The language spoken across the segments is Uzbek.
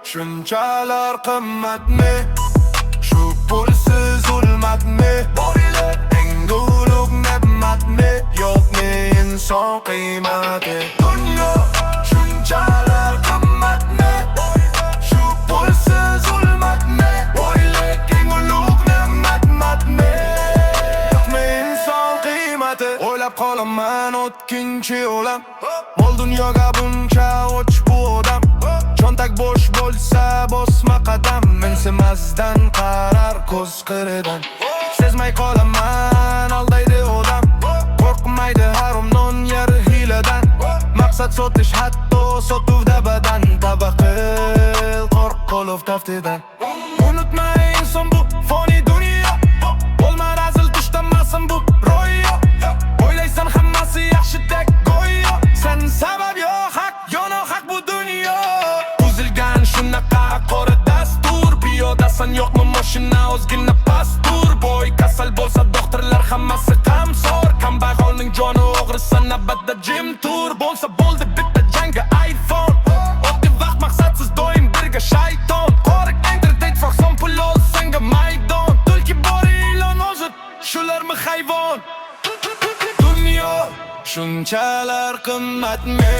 Shunchalar qimmatmi? Shu pulsiz zulmatmi? Boylik eng ulug' ne'matmi? Yo'qmi inson qiymati? Dunyo shunchalar qimmatmi? Shu pulsiz zulmatmi? Boylik eng ulug' ne'matmi? Yo'qmi inson qiymati? O'ylab qolaman o'tkinchi olam, mol dunyoga buncha och bu odam. Cho'ntak bo'sh bo'lsa bosma qadam, mensimasdan qarar ko'z qiridan. Sezmay qolaman aldaydi odam, qo'rqmaydi harom non yer hiyladan. Maqsad sotish hatto sotuvda badan, tavba qil qo'rq qolib taftidan. Unutma inson bu foniy dunyo, bo'lma razil tushdanmasin bu ro'yo. O'ylaysan hammasi yaxshidek go'yo, sen sabab yo haq yo nohaq bu dunyo. Shunaqa qora dastur, piyodasan yo'qmi mashina ozgina pastur. Boy kasal bo'lsa doktorlar hammasi qamsor, kambag'alning joni o'g'risa navbatda jim tur. Bo'lsa bo'ldi bitta janga iPhone, oddiy vaqt maqsadsiz doim birga shayton. Qo'riq internet foxson pul olsanga maydon, tulki bor ilon ozib shularmi hayvon? Dunyo shunchalar qimmatmi?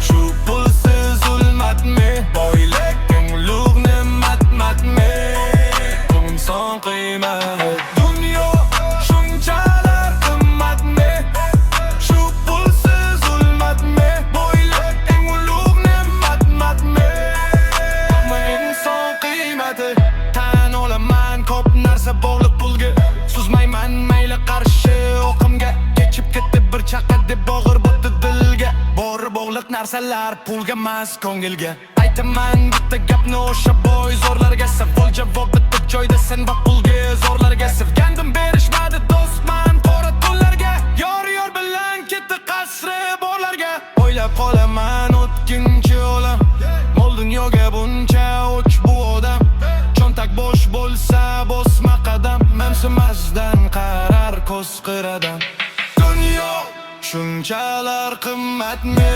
Shu pulsiz zulmatmi? Boylik eng ulug' ne'matmi? Bu inson qiymati. Dunyo shunchalar qimmatmi? Shu pulsiz zulmatmi? Boylik eng ulug' ne'matmi? Bu inson qiymati. Tan olaman ko'p narsa bog'liq pulga, suzmayman mayli qarshi o'qimga. Kechib ketdi bir chaqa deb bog'ir botdi dilga. Bog'liq narsalar pulga emas ko'ngilga. Aytaman bitta gapni o'sha boy zo'rlarga, savol javob bitta joyda sen va pulga zo'rlarga. Sevgandim berishmadi do'stman qora tunlarga, yor bilan ketdi qasri borlarga. O'ylab qolaman o'tkinchi olam, mol dunyoga buncha och bu odam. Cho'ntak bo'sh bo'lsa bosma qadam, mensimasdan qarar ko'z qiradan. Dunyo shunchalar qimmatmi?